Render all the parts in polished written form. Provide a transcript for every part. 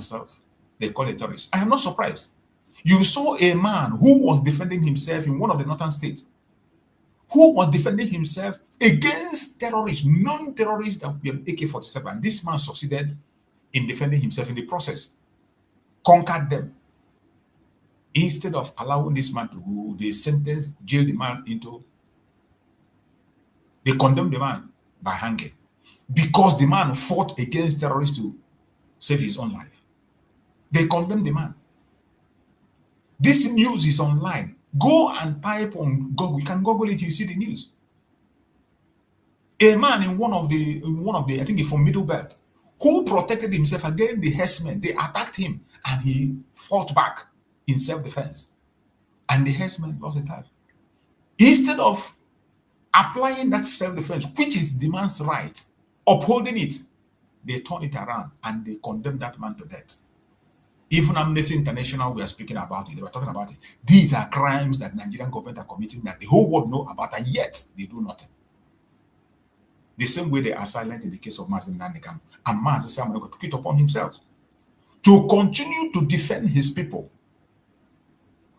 themselves, they call it terrorists. I am not surprised. You saw a man who was defending himself in one of the northern states, who was defending himself against terrorists, non-terrorists that were AK-47. This man succeeded in defending himself in the process, conquered them. Instead of allowing this man to go, they jailed the man they condemned the man by hanging because the man fought against terrorists to save his own life. They condemned the man. This news is online. Go and type on Google. You can Google it, you see the news. A man in one of the, I think from Middle Belt, who protected himself against the herdsmen. They attacked him and he fought back in self-defense. And the herdsmen lost his life. Instead of applying that self-defense, which is the man's right, upholding it, they turn it around and they condemn that man to death. Even Amnesty International, we are speaking about it. They were talking about it. These are crimes that Nigerian government are committing that the whole world know about, and yet they do nothing. The same way they are silent in the case of Mazi Nnamdi, and Mazi Simon Ekpa took it upon himself to continue to defend his people.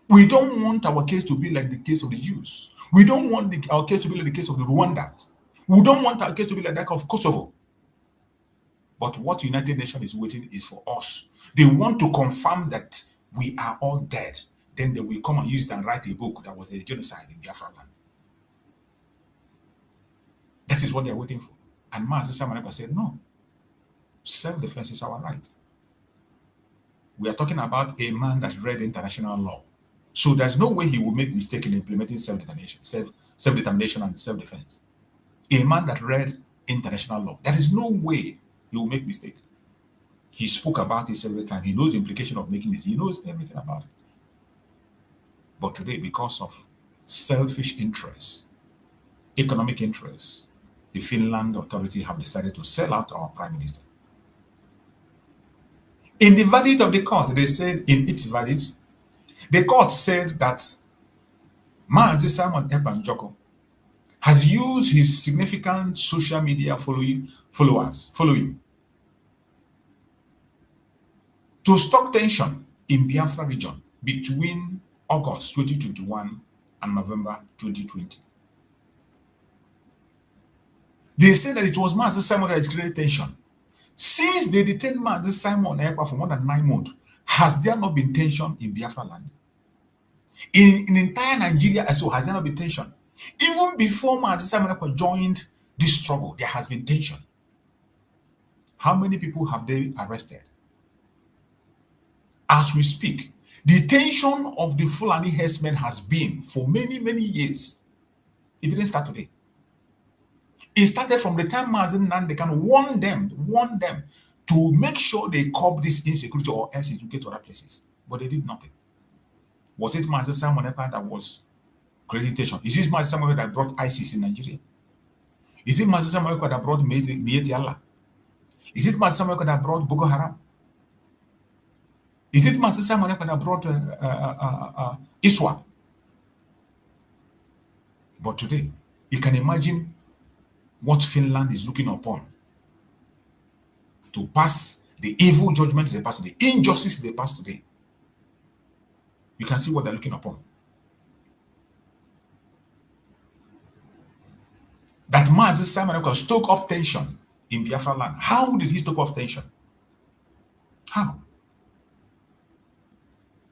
We don't want our case to be like the case of the Jews. We don't want our case to be like the case of the Rwandans. We don't want our case to be like that of Kosovo. But what United Nations is waiting is for us. They want to confirm that we are all dead. Then they will come and use it and write a book that was a genocide in Biafra land. That is what they are waiting for. And Mazi Simon Ekpa said, no, self-defense is our right. We are talking about a man that read international law. So there's no way he will make mistake in implementing self-determination and self-defense. A man that read international law, there is no way he will make mistake. He spoke about it several times. He knows the implication of making mistake. He knows everything about it. But today, because of selfish interests, economic interests, the Finland authority have decided to sell out our prime minister. In the verdict of the court, they said, in its verdict, the court said that Mazi Simon Ekpa Njoko has used his significant social media following to stoke tension in Biafra region between August 2021 and November 2020. They said that it was Mazi Simon that created tension. Since they detained Mazi Simon Ekpa for more than 9 months, has there not been tension in Biafra land? In entire Nigeria, so has there not been tension? Even before Mazi Simon Ekpa joined this struggle, there has been tension. How many people have they arrested? As we speak, the tension of the Fulani herdsmen has been for many, many years. It didn't start today. It started from the time Mazi Nnamdi warned them to make sure they curb this insecurity or else it will get to other places. But they did nothing. Was it Mazi Simon Ekpa that was creating tension? Is it Mazi Simon Ekpa that brought ISIS in Nigeria? Is it Mazi Simon Ekpa that brought Mieti Allah? Is it Mazi Simon Ekpa that brought Boko Haram? Is it Mazi Simon Ekpa that brought ISWAP? But today, you can imagine what Finland is looking upon to pass the evil judgment they pass today, the injustice they pass today. You can see what they're looking upon. That Mazi Simon Ekpa stoke up tension in Biafra land. How did he stoke up tension? How?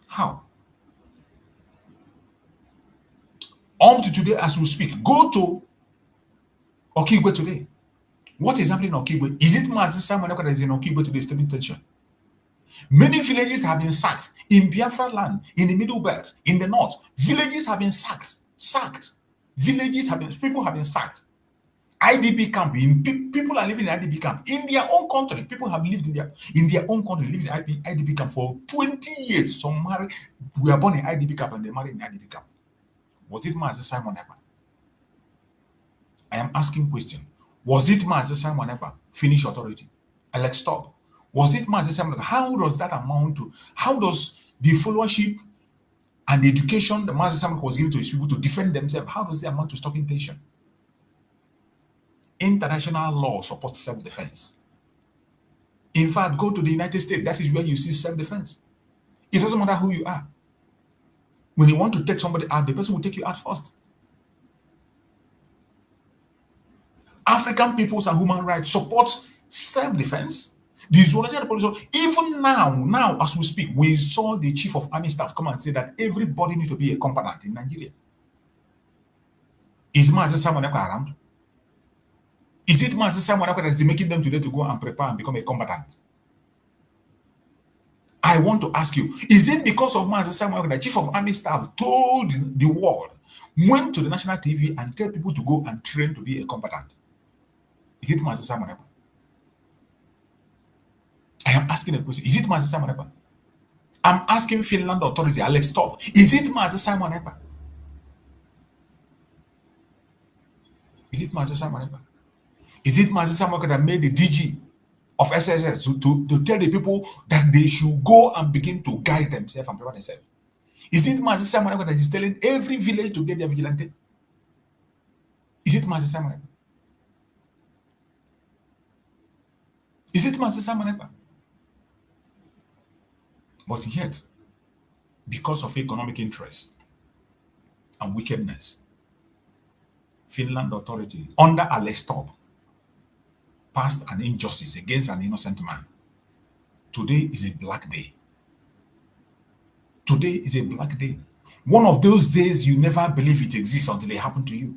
How? Up to today, as we speak, go to Okigwe today. What is happening in Okigwe? Is it Mazi Simon Ekpa that is in Okigwe today stoking tension? Many villages have been sacked in Biafra land, in the Middle Belt, in the north. Villages have been sacked. People have been sacked. IDP camp, people are living in IDP camp. In their own country, people have lived in their own country, living in IDP camp for 20 years. Some were born in IDP camp and they married in IDP camp. Was it Mazi Simon Ekpa? I am asking question. Was it Mazi Simon Ekpa, Finnish authority? Alex Stop. Was it Mazi Simon Ekpa? How does that amount to? How does the followership and the education that Mazi Simon Ekpa was given to his people to defend themselves, how does it amount to stopping tension? International law supports self-defense. In fact, go to the United States. That is where you see self-defense. It doesn't matter who you are. When you want to take somebody out, the person will take you out first. African peoples and human rights support self-defense. The police. Even now, as we speak, we saw the chief of army staff come and say that everybody needs to be a combatant in Nigeria. Is Mazi Simon Ekpa around? Is it Mazi Simon Ekpa that is making them today to go and prepare and become a combatant? I want to ask you, is it because of Mazi Simon Ekpa that chief of army staff told the world, went to the national TV and tell people to go and train to be a combatant? Is it Mazi Simon Ekpa? I am asking a question. Is it Mazi Simon Ekpa? I'm asking Finland authority, Alex, stop. Is it Mazi Simon Ekpa? Is it Mazi Simon Ekpa? Is it Mazi Simon Ekpa that made the DG of SSS to tell the people that they should go and begin to guide themselves and prepare themselves? Is it Mazi Simon Ekpa that is telling every village to get their vigilante? Is it Mazi Simon Ekpa? Is it Mazi Simon Ekpa? But yet, because of economic interest and wickedness, Finland authority, under Alex passed an injustice against an innocent man. Today is a black day. Today is a black day. One of those days you never believe it exists until it happened to you.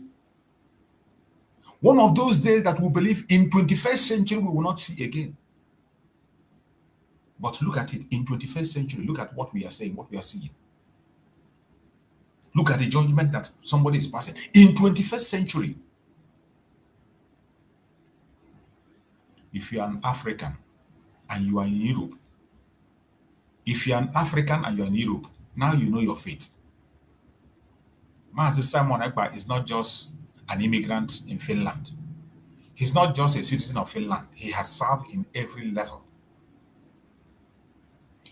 One of those days that we believe in 21st century we will not see again. But look at it, in 21st century, look at what we are saying, what we are seeing. Look at the judgment that somebody is passing. In 21st century, if you are an African and you are in Europe, if you are an African and you are in Europe, now you know your fate. Mazi Simon Ekpa is not just an immigrant in Finland. He's not just a citizen of Finland. He has served in every level.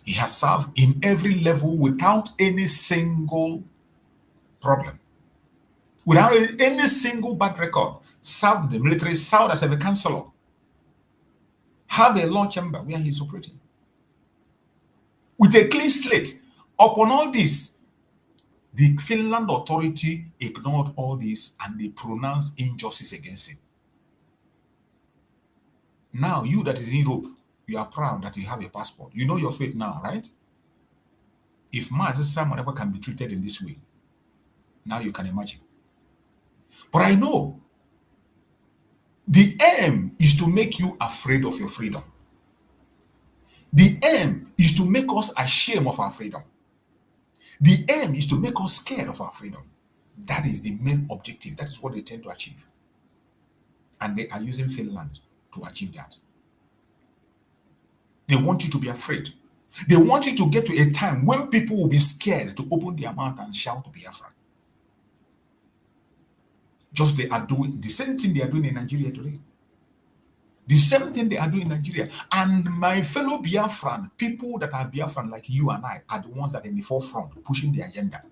He has served in every level without any single problem. Without any single bad record. Served in the military, served as a counselor. Have a law chamber where he's operating. With a clean slate. Upon all this, the Finland authority ignored all this and they pronounced injustice against him. Now, you that is in Europe, you are proud that you have a passport. You know your fate now, right? If Mazi Simon Ekpa can be treated in this way, now you can imagine. But I know the aim is to make you afraid of your freedom. The aim is to make us ashamed of our freedom. The aim is to make us scared of our freedom. That is the main objective. That is what they tend to achieve. And they are using Finland to achieve that. They want you to be afraid. They want you to get to a time when people will be scared to open their mouth and shout to Biafra. Just they are doing the same thing they are doing in Nigeria today. The same thing they are doing in Nigeria. And my fellow Biafran, people that are Biafran like you and I, are the ones that are in the forefront, pushing the agenda,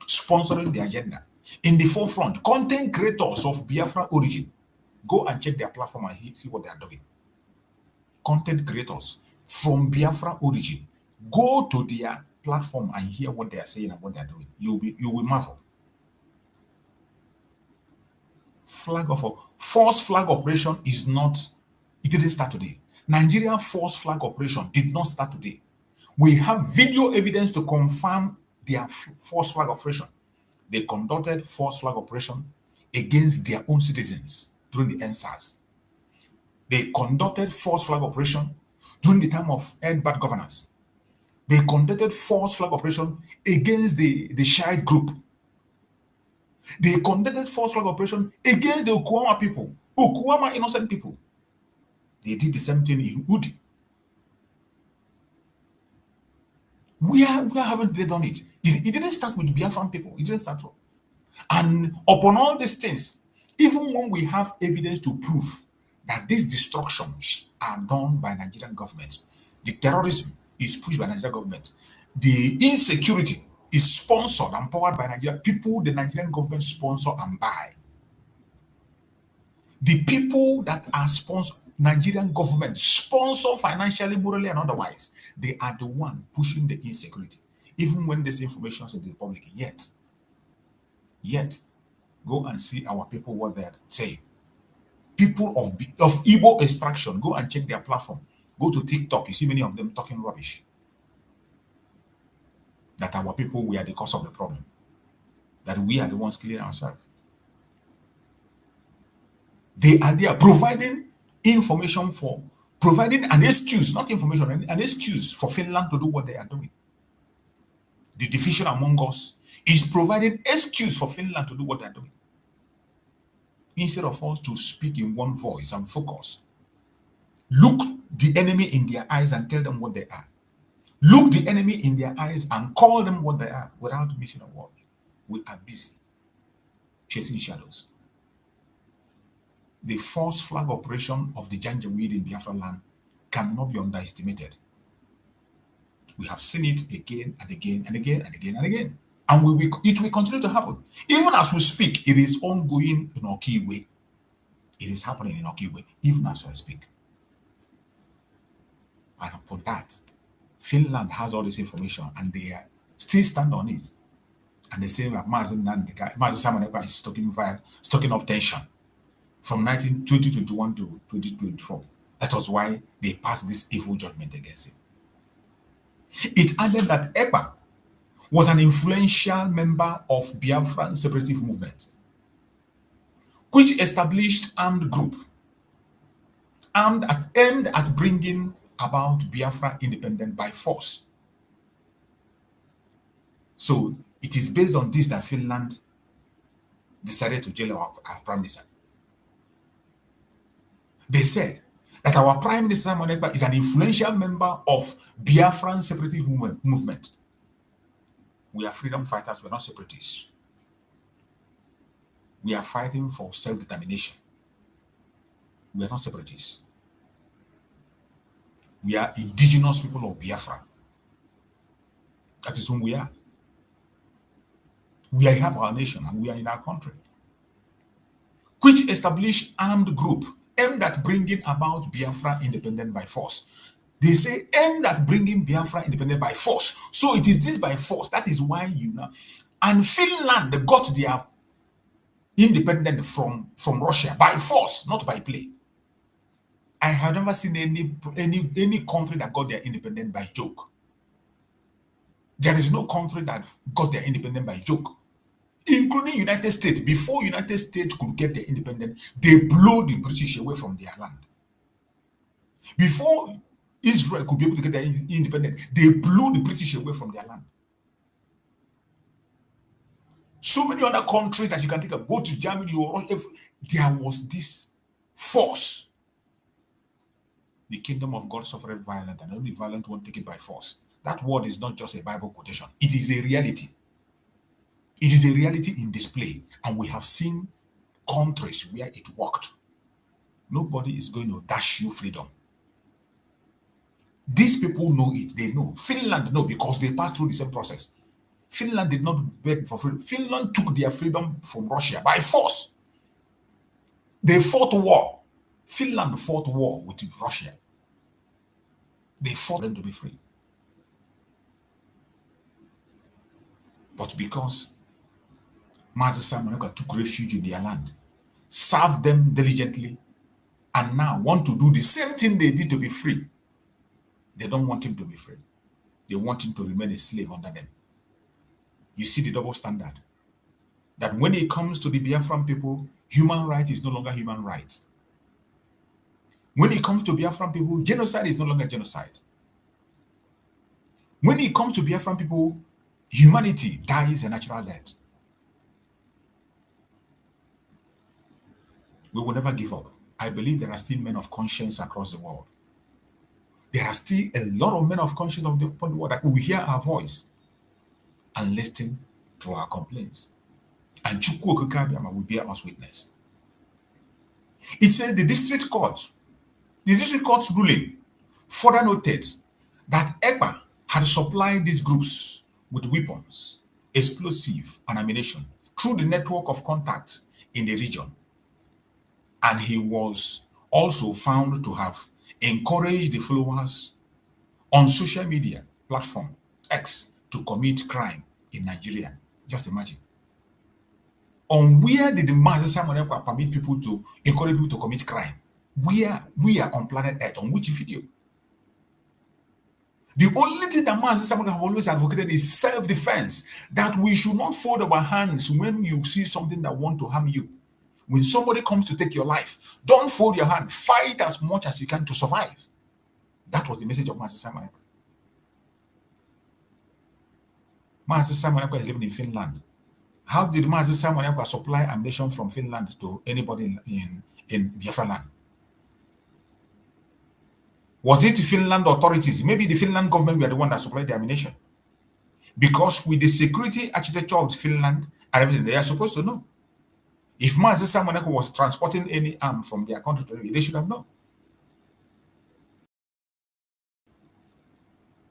sponsoring the agenda. In the forefront, content creators of Biafra origin, go and check their platform and see what they are doing. Content creators from Biafra origin, go to their platform and hear what they are saying and what they are doing. You will marvel. Force flag operation is not, it didn't start today. Nigerian force flag operation did not start today. We have video evidence to confirm their force flag operation. They conducted force flag operation against their own citizens during the NSAS. They conducted force flag operation during the time of bad governance. They conducted force flag operation against the Shite group. They conducted force flag operation against the Okuama people, Okuama innocent people. They did the same thing in Udi. Where haven't they done it? It didn't start with Biafran people. It didn't start. And upon all these things, even when we have evidence to prove that these destructions are done by Nigerian government, the terrorism is pushed by Nigerian government, the insecurity is sponsored and powered by Nigerian people, the Nigerian government sponsor and buy. The people that are sponsored, Nigerian government, sponsor financially, morally, and otherwise, they are the one pushing the insecurity. Even when this information is in the public, yet, go and see our people what they're saying. People of Igbo extraction, go and check their platform. Go to TikTok, you see many of them talking rubbish. That our people, we are the cause of the problem. That we are the ones killing ourselves. They are there providing information for, providing an excuse, not information, an excuse for Finland to do what they are doing. The division among us is providing excuse for Finland to do what they are doing. Instead of us to speak in one voice and focus, look the enemy in their eyes and tell them what they are. Look the enemy in their eyes and call them what they are without missing a word. We are busy chasing shadows. The false flag operation of the Janjaweed in Biafra land cannot be underestimated. We have seen it again and again and again and again and again. And it will continue to happen. Even as we speak, it is ongoing in Okiwe. It is happening in Okiwe, even as I speak. And upon that, Finland has all this information and they still stand on it. And they say that Mazi Simon Ekpa is stoking up tension from 2021 to 2024. That was why they passed this evil judgment against him. It added that Ekpa was an influential member of Biafran separatist movement, which established armed group aimed at bringing about Biafra independence by force. So it is based on this that Finland decided to jail our Prime Minister. They said that our Prime Minister Simon Ekpa is an influential member of Biafran separatist movement. We are freedom fighters, we're not separatists. We are fighting for self-determination. We are not separatists. We are indigenous people of Biafra. That is whom we are. We have our nation and we are in our country, which established armed group aimed at bringing about Biafra independence by force. They say aimed at bringing Biafra independence by force. So it is this by force. That is why and Finland got their independence from Russia by force, not by play. I have never seen any country that got their independence by joke. There is no country that got their independence by joke, including United States. Before United States could get their independence, they blew the British away from their land. Before Israel could be able to get their independence, they blew the British away from their land. So many other countries that you can think of, go to Germany, there was this force. The kingdom of God suffered violence, and only violent won't take it by force. That word is not just a Bible quotation. It is a reality. It is a reality in display. And we have seen countries where it worked. Nobody is going to dash you freedom. These people know it. They know. Finland know because they passed through the same process. Finland did not beg for freedom. Finland took their freedom from Russia by force. They fought war. Finland fought war with Russia. They fought them to be free. But because Mazi Simon Ekpa took refuge in their land, served them diligently, and now want to do the same thing they did to be free, they don't want him to be free. They want him to remain a slave under them. You see the double standard. That when it comes to the Biafran people, human right is no longer human rights. When it comes to Biafran people, genocide is no longer genocide. When it comes to Biafran people, humanity dies a natural death. We will never give up. I believe there are still men of conscience across the world. There are still a lot of men of conscience upon the world that will hear our voice and listen to our complaints. And Chukwu Okikabiyama will bear us witness. It says the district court's ruling further noted that Ekpa had supplied these groups with weapons, explosive, and ammunition through the network of contacts in the region. And he was also found to have encouraged the followers on social media platform X to commit crime in Nigeria. Just imagine. On where did the Mazi Simon Ekpa permit people to encourage people to commit crime? Where we are on planet Earth, on which video? The only thing that Mazi Simon have always advocated is self-defense, that we should not fold our hands when you see something that want to harm you. When somebody comes to take your life, don't fold your hand. Fight as much as you can to survive. That was the message of Mazi Simon Ekpa. Mazi Simon Ekpa is living in Finland. How did Mazi Simon Ekpa supply ammunition from Finland to anybody in Biafra land? Was it Finland authorities? Maybe the Finland government were the one that supplied the ammunition. Because with the security architecture of Finland and everything, they are supposed to know. If Mazi Simon Ekpa was transporting any arm from their country, they should have known.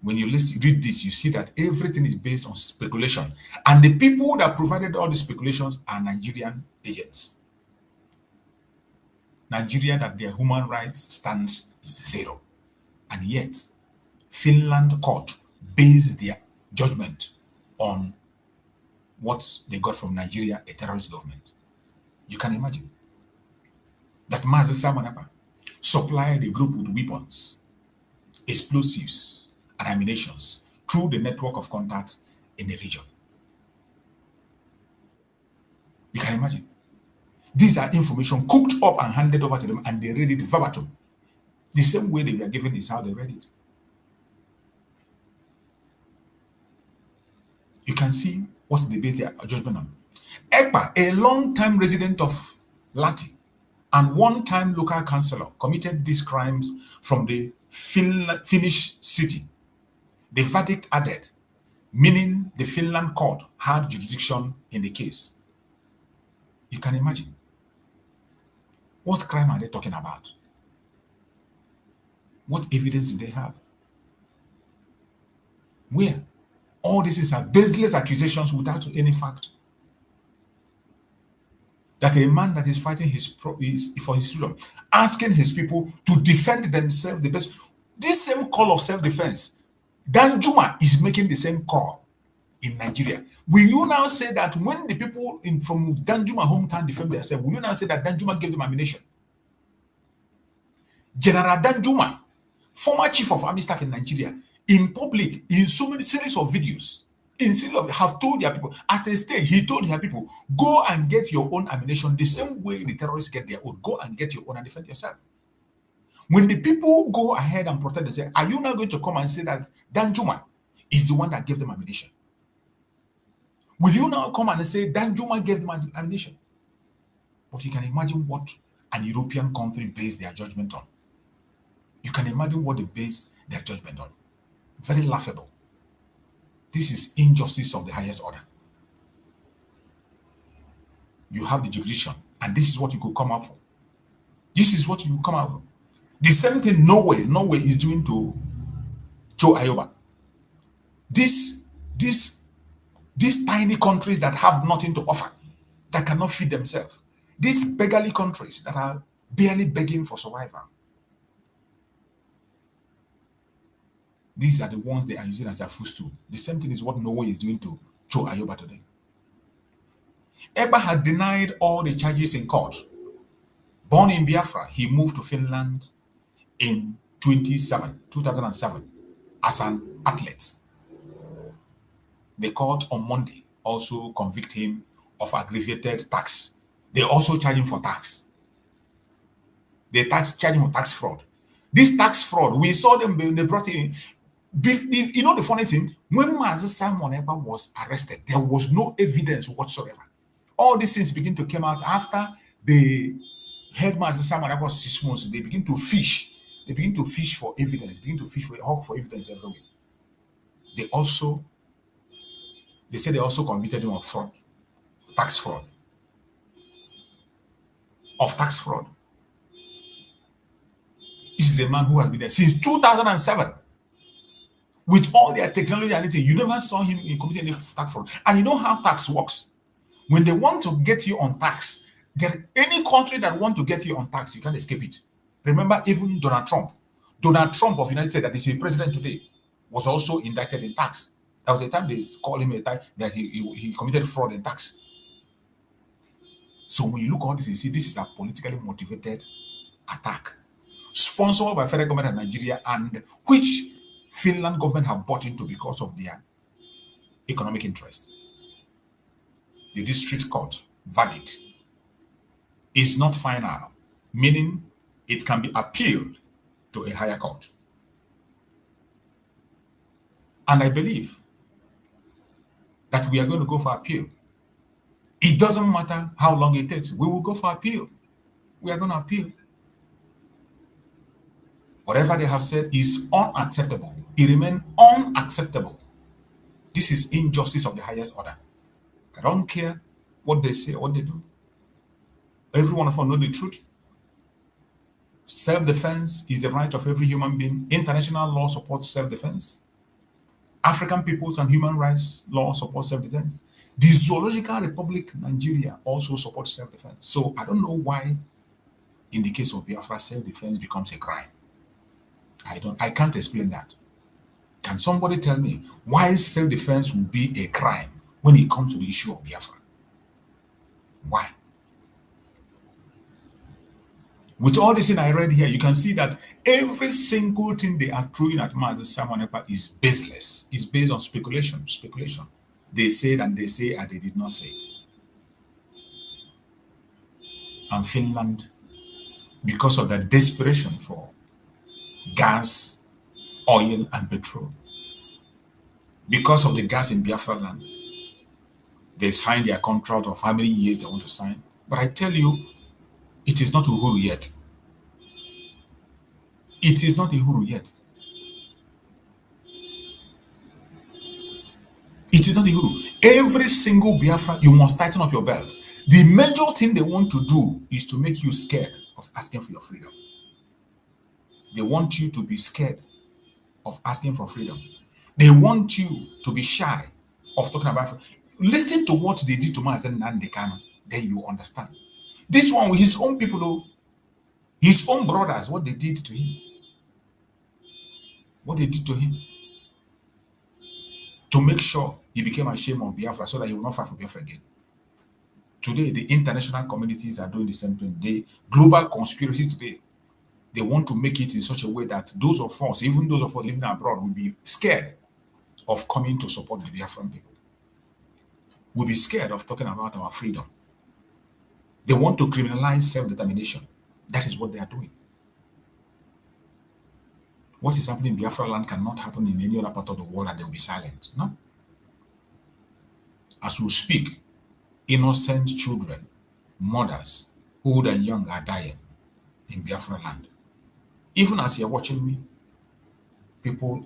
When you read this, you see that everything is based on speculation. And the people that provided all the speculations are Nigerian agents. Nigeria, that their human rights stands zero. And yet, Finland court based their judgment on what they got from Nigeria, a terrorist government. You can imagine that Mazi Simon Ekpa supplied the group with weapons, explosives, and ammunitions through the network of contact in the region. You can imagine. These are information cooked up and handed over to them, and they read it verbatim. The same way they were given is how they read it. You can see what they base their judgment on. Ekpa, a long-time resident of Lati and one-time local councillor, committed these crimes from the Finnish city. The verdict added, meaning the Finland court had jurisdiction in the case. You can imagine. What crime are they talking about? What evidence do they have? Where? All this are baseless accusations without any fact. That a man that is fighting for his freedom, asking his people to defend themselves the best. This same call of self-defense, Danjuma is making the same call in Nigeria. Will you now say that when the people from Danjuma hometown defend themselves, will you now say that Danjuma gave them ammunition? General Danjuma, former chief of army staff in Nigeria, in public, in so many series of videos, have told their people, at a stage, he told their people, go and get your own ammunition the same way the terrorists get their own. Go and get your own and defend yourself. When the people go ahead and protect themselves, are you now going to come and say that Danjuma is the one that gave them ammunition? Will you now come and say Danjuma gave them ammunition? But you can imagine what an European country based their judgment on. You can imagine what they base their judgment on. Very laughable. This is injustice of the highest order. You have the jurisdiction, and this is what you could come up for. This is what you come out for. The same thing Norway is doing to Joe Ayoba. These tiny countries that have nothing to offer, that cannot feed themselves. These beggarly countries that are barely begging for survival. These are the ones they are using as their footstool. The same thing is what Norway is doing to Joe Ayoba today. Ekpa had denied all the charges in court. Born in Biafra, he moved to Finland in 2007 as an athlete. The court on Monday also convicted him of aggravated tax. They also charge him for tax. They charge him for tax fraud. This tax fraud, we saw them, they brought in. You know the funny thing? When Mazi Simon Ekpa was arrested, there was no evidence whatsoever. All these things begin to come out after they held Mazi Simon Ekpa 6 months. They begin to fish. They begin to fish for evidence. Begin to fish for hawk for evidence everywhere. They said they also convicted him of fraud, tax fraud. Of tax fraud. This is a man who has been there since 2007. With all their technology and anything, you never saw him committing any tax fraud. And you know how tax works. When they want to get you on tax, any country that want to get you on tax, you can't escape it. Remember, even Donald Trump of the United States, that is the president today, was also indicted in tax. There was a time they called him a time that he committed fraud in tax. So when you look at all this, you see this is a politically motivated attack, sponsored by federal government of Nigeria, and which Finland government have bought into because of their economic interest. The district court verdict is not final, meaning it can be appealed to a higher court. And I believe that we are going to go for appeal. It doesn't matter how long it takes. We will go for appeal. We are going to appeal. Whatever they have said is unacceptable. It remains unacceptable. This is injustice of the highest order. I don't care what they say or what they do. Every one of us knows the truth. Self-defense is the right of every human being. International law supports self-defense. African peoples and human rights law supports self-defense. The Zoological Republic Nigeria also supports self-defense. So I don't know why, in the case of Biafra, self-defense becomes a crime. I can't explain that. Can somebody tell me why self-defense will be a crime when it comes to the issue of Biafra? Why? With all this thing I read here, you can see that every single thing they are throwing at Mazi Simon Ekpa is baseless. It's based on speculation. They said and they say and they did not say. And Finland, because of the desperation for gas, oil, and petrol, because of the gas in Biafra land, they signed their contract of how many years they want to sign. But I tell you, it is not Uhuru yet. It is not Uhuru yet. It is not Uhuru. Every single Biafra, you must tighten up your belt. The major thing they want to do is to make you scared of asking for your freedom. They want you to be scared of asking for freedom. They want you to be shy of talking about freedom. Listen to what they did to Mazen Nandekano, then you understand. This one with his own people, though, his own brothers, what they did to him. What they did to him. To make sure he became ashamed of Biafra so that he will not fight for Biafra again. Today, the international communities are doing the same thing. The global conspiracy today, they want to make it in such a way that those of us, even those of us living abroad, will be scared of coming to support the Biafran people. We'll be scared of talking about our freedom. They want to criminalize self-determination. That is what they are doing. What is happening in Biafra land cannot happen in any other part of the world and they will be silent. No. As we speak, innocent children, mothers, old and young, are dying in Biafra land. Even as you're watching me, people